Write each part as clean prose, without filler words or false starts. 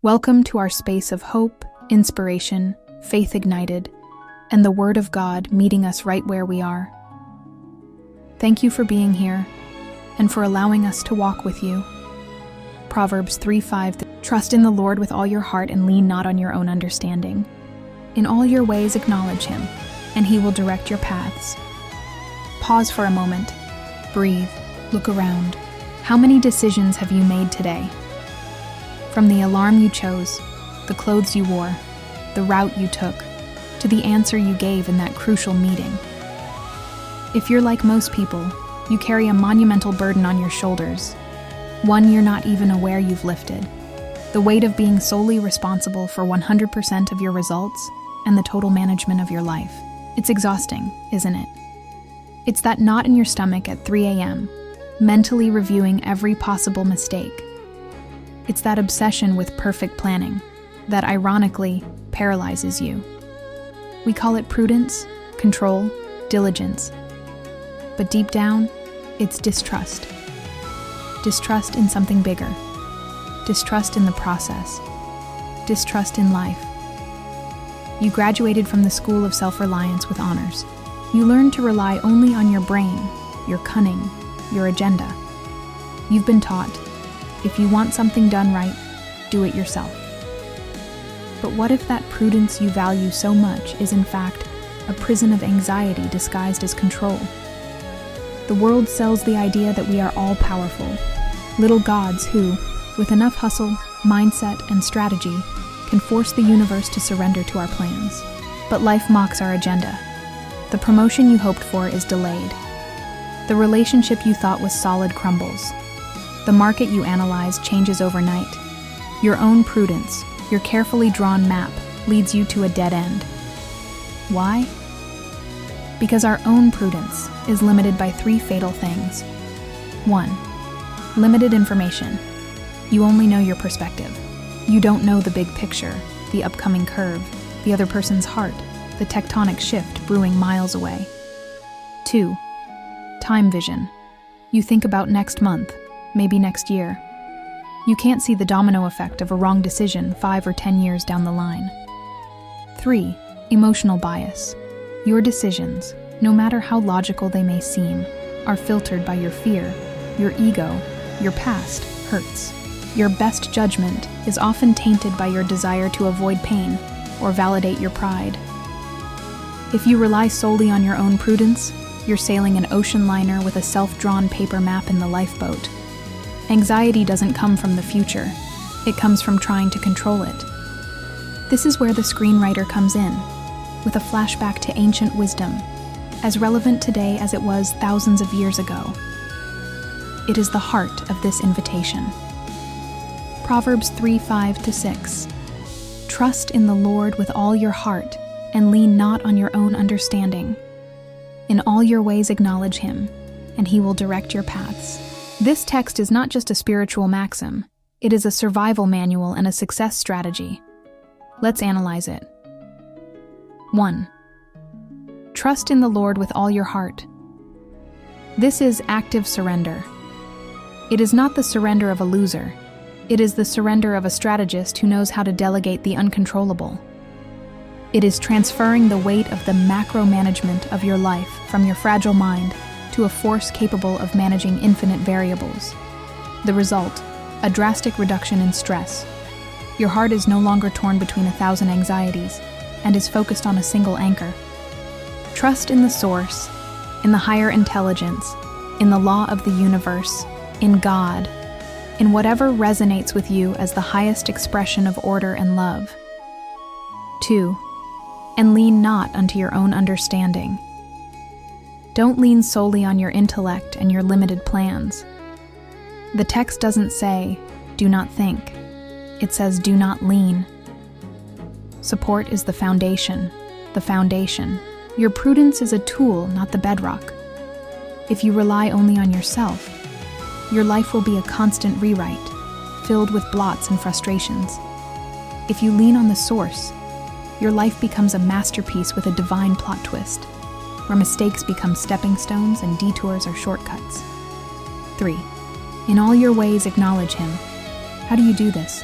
Welcome to our space of hope, inspiration, faith ignited, and the Word of God meeting us right where we are. Thank you for being here and for allowing us to walk with you. Proverbs 3:5. Trust in the Lord with all your heart and lean not on your own understanding. In all your ways acknowledge Him, and He will direct your paths. Pause for a moment. Breathe. Look around. How many decisions have you made today? From the alarm you chose, the clothes you wore, the route you took, to the answer you gave in that crucial meeting. If you're like most people, you carry a monumental burden on your shoulders, one you're not even aware you've lifted. The weight of being solely responsible for 100% of your results and the total management of your life. It's exhausting, isn't it? It's that knot in your stomach at 3 a.m., mentally reviewing every possible mistake. It's that obsession with perfect planning that ironically paralyzes you. We call it prudence, control, diligence. But deep down, it's distrust. Distrust in something bigger. Distrust in the process. Distrust in life. You graduated from the School of Self-Reliance with honors. You learned to rely only on your brain, your cunning, your agenda. You've been taught, if you want something done right, do it yourself. But what if that prudence you value so much is in fact a prison of anxiety disguised as control? The world sells the idea that we are all-powerful, little gods who, with enough hustle, mindset, and strategy, can force the universe to surrender to our plans. But life mocks our agenda. The promotion you hoped for is delayed. The relationship you thought was solid crumbles. The market you analyzed changes overnight. Your own prudence, your carefully drawn map, leads you to a dead end. Why? Because our own prudence is limited by 3 fatal things. 1. Limited information. You only know your perspective. You don't know the big picture, the upcoming curve, the other person's heart, the tectonic shift brewing miles away. 2. Time vision. You think about next month, maybe next year. You can't see the domino effect of a wrong decision 5 or 10 years down the line. 3. Emotional bias. Your decisions, no matter how logical they may seem, are filtered by your fear, your ego, your past hurts. Your best judgment is often tainted by your desire to avoid pain or validate your pride. If you rely solely on your own prudence, you're sailing an ocean liner with a self-drawn paper map in the lifeboat. Anxiety doesn't come from the future. It comes from trying to control it. This is where the screenwriter comes in, with a flashback to ancient wisdom, as relevant today as it was thousands of years ago. It is the heart of this invitation. Proverbs 3:5-6. Trust in the Lord with all your heart, and lean not on your own understanding. In all your ways acknowledge Him, and He will direct your paths. This text is not just a spiritual maxim, it is a survival manual and a success strategy. Let's analyze it. 1. Trust in the Lord with all your heart. This is active surrender. It is not the surrender of a loser. It is the surrender of a strategist who knows how to delegate the uncontrollable. It is transferring the weight of the macro management of your life from your fragile mind to a force capable of managing infinite variables. The result, a drastic reduction in stress. Your heart is no longer torn between 1,000 anxieties and is focused on a single anchor. Trust in the source, in the higher intelligence, in the law of the universe, in God, in whatever resonates with you as the highest expression of order and love. 2. And lean not unto your own understanding. Don't lean solely on your intellect and your limited plans. The text doesn't say, do not think. It says, do not lean. Support is the foundation. The foundation. Your prudence is a tool, not the bedrock. If you rely only on yourself, your life will be a constant rewrite, filled with blots and frustrations. If you lean on the source, your life becomes a masterpiece with a divine plot twist, where mistakes become stepping stones and detours are shortcuts. 3. In all your ways acknowledge Him. How do you do this?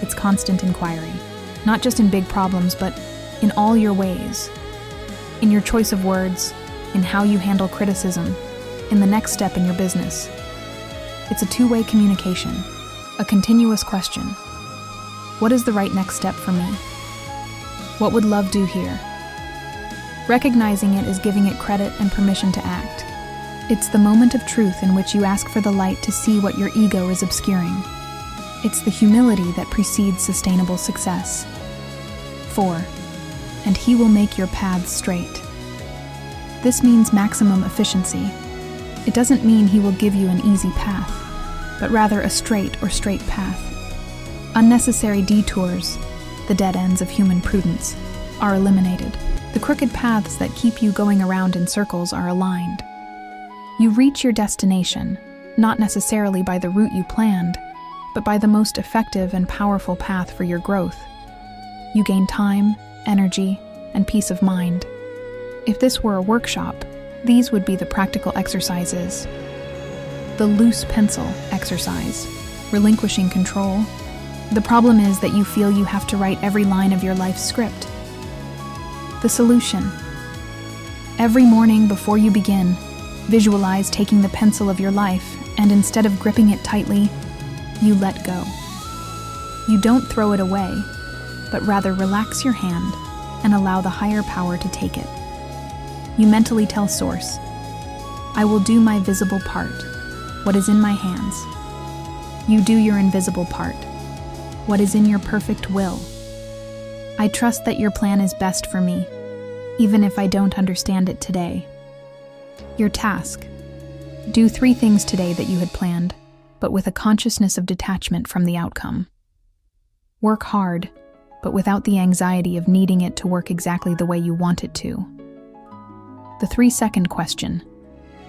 its constant inquiry, not just in big problems, but in all your ways. In your choice of words, in how you handle criticism, in the next step in your business. It's a two-way communication, a continuous question. What is the right next step for me? What would love do here? Recognizing it is giving it credit and permission to act. It's the moment of truth in which you ask for the light to see what your ego is obscuring. It's the humility that precedes sustainable success. 4. And he will make your paths straight. This means maximum efficiency. It doesn't mean he will give you an easy path, but rather a straight path. Unnecessary detours, the dead ends of human prudence, are eliminated. The crooked paths that keep you going around in circles are aligned. You reach your destination, not necessarily by the route you planned, but by the most effective and powerful path for your growth. You gain time, energy, and peace of mind. If this were a workshop, these would be the practical exercises. The loose pencil exercise, relinquishing control. The problem is that you feel you have to write every line of your life script. The solution. Every morning before you begin, visualize taking the pencil of your life, and instead of gripping it tightly, you let go. You don't throw it away, but rather relax your hand and allow the higher power to take it. You mentally tell Source, I will do my visible part, what is in my hands. You do your invisible part, what is in your perfect will. I trust that your plan is best for me, even if I don't understand it today. Your task. Do 3 things today that you had planned, but with a consciousness of detachment from the outcome. Work hard, but without the anxiety of needing it to work exactly the way you want it to. The 3-second question.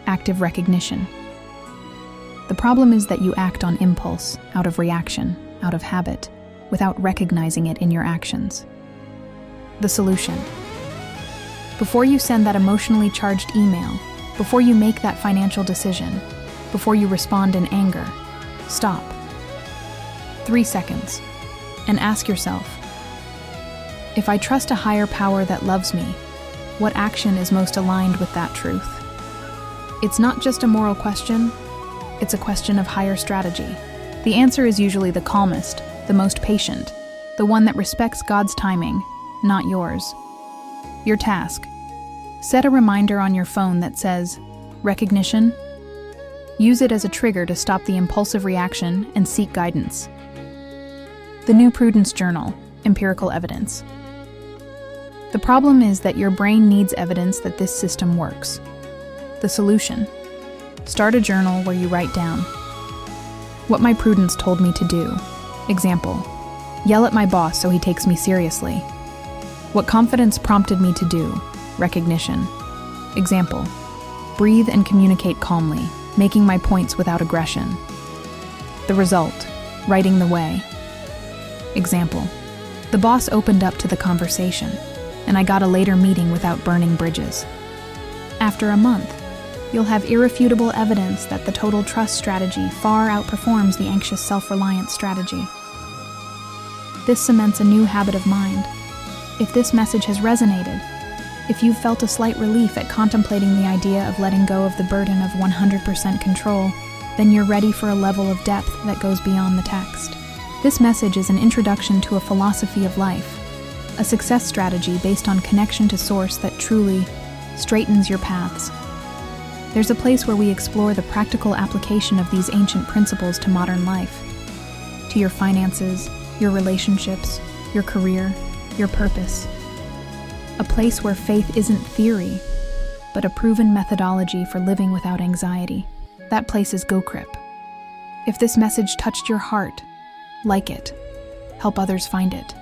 Active recognition. The problem is that you act on impulse, out of reaction, out of habit, without recognizing it in your actions. The solution. Before you send that emotionally charged email, before you make that financial decision, before you respond in anger, stop. 3 seconds. And ask yourself, if I trust a higher power that loves me, what action is most aligned with that truth? It's not just a moral question, it's a question of higher strategy. The answer is usually the calmest, the most patient, the one that respects God's timing, not yours. Your task. Set a reminder on your phone that says, recognition. Use it as a trigger to stop the impulsive reaction and seek guidance. The New Prudence Journal, Empirical Evidence. The problem is that your brain needs evidence that this system works. The solution. Start a journal where you write down what my prudence told me to do. Example, yell at my boss so he takes me seriously. What confidence prompted me to do. Recognition. Example, breathe and communicate calmly, making my points without aggression. The result, writing the way. Example, the boss opened up to the conversation, and I got a later meeting without burning bridges. After a month, you'll have irrefutable evidence that the total trust strategy far outperforms the anxious self-reliance strategy. This cements a new habit of mind. If this message has resonated, if you've felt a slight relief at contemplating the idea of letting go of the burden of 100% control, then you're ready for a level of depth that goes beyond the text. This message is an introduction to a philosophy of life, a success strategy based on connection to Source that truly straightens your paths. There's a place where we explore the practical application of these ancient principles to modern life, to your finances, your relationships, your career, your purpose. A place where faith isn't theory, but a proven methodology for living without anxiety. That place is Gokrip. If this message touched your heart, like it. Help others find it.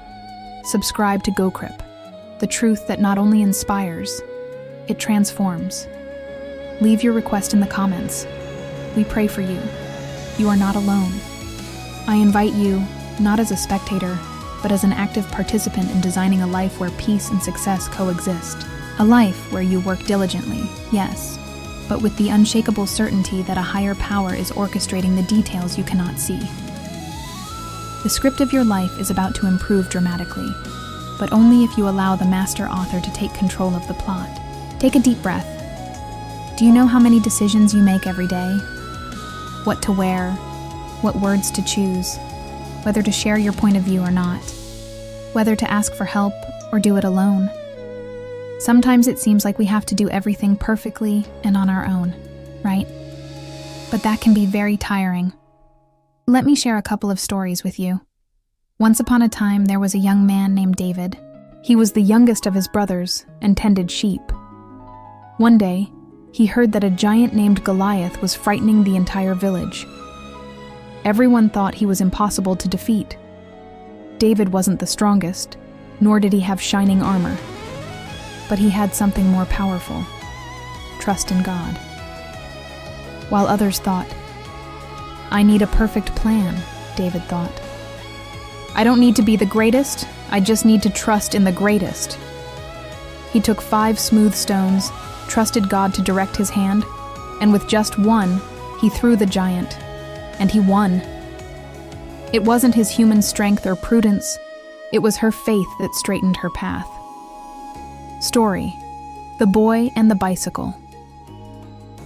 Subscribe to Gokrip, the truth that not only inspires, it transforms. Leave your request in the comments. We pray for you. You are not alone. I invite you, not as a spectator, but as an active participant in designing a life where peace and success coexist. A life where you work diligently, yes, but with the unshakable certainty that a higher power is orchestrating the details you cannot see. The script of your life is about to improve dramatically, but only if you allow the master author to take control of the plot. Take a deep breath. Do you know how many decisions you make every day? What to wear, what words to choose, whether to share your point of view or not, whether to ask for help or do it alone. Sometimes it seems like we have to do everything perfectly and on our own, right? But that can be very tiring. Let me share a couple of stories with you. Once upon a time, there was a young man named David. He was the youngest of his brothers and tended sheep. One day, he heard that a giant named Goliath was frightening the entire village. Everyone thought he was impossible to defeat. David wasn't the strongest, nor did he have shining armor. But he had something more powerful: trust in God. While others thought, "I need a perfect plan," David thought. "I don't need to be the greatest, I just need to trust in the greatest." He took 5 smooth stones, trusted God to direct his hand, and with just one, he threw the giant, and he won. It wasn't his human strength or prudence, it was her faith that straightened her path. Story: The Boy and the Bicycle.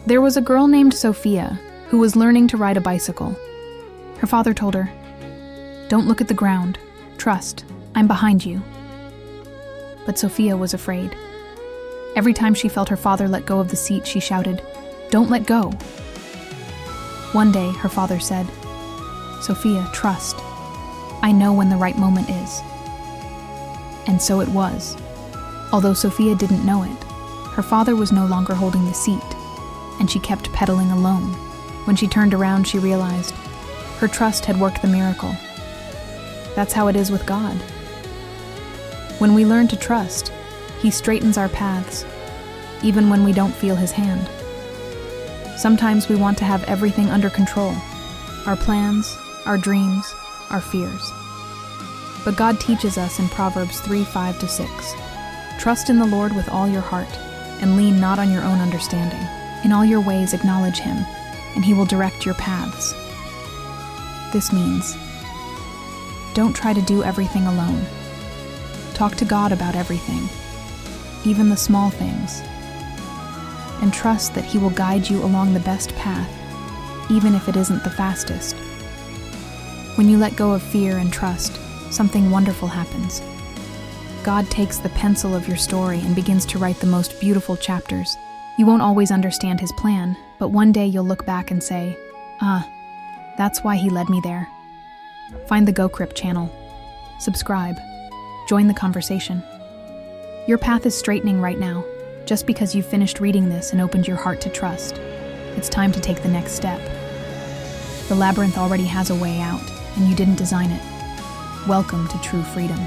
There was a girl named Sophia who was learning to ride a bicycle. Her father told her, "Don't look at the ground. Trust, I'm behind you." But Sophia was afraid. Every time she felt her father let go of the seat, she shouted, "Don't let go." One day, her father said, "Sophia, trust. I know when the right moment is." And so it was. Although Sophia didn't know it, her father was no longer holding the seat, and she kept pedaling alone. When she turned around, she realized her trust had worked the miracle. That's how it is with God. When we learn to trust, He straightens our paths, even when we don't feel His hand. Sometimes we want to have everything under control: our plans, our dreams, our fears. But God teaches us in Proverbs 3:5-6, "Trust in the Lord with all your heart, and lean not on your own understanding. In all your ways acknowledge Him, and He will direct your paths." This means, don't try to do everything alone. Talk to God about everything, even the small things, and trust that He will guide you along the best path, even if it isn't the fastest. When you let go of fear and trust, something wonderful happens. God takes the pencil of your story and begins to write the most beautiful chapters. You won't always understand His plan, but one day you'll look back and say, that's why He led me there. Find the Gokrip channel. Subscribe. Join the conversation. Your path is straightening right now, just because you've finished reading this and opened your heart to trust. It's time to take the next step. The labyrinth already has a way out, and you didn't design it. Welcome to true freedom.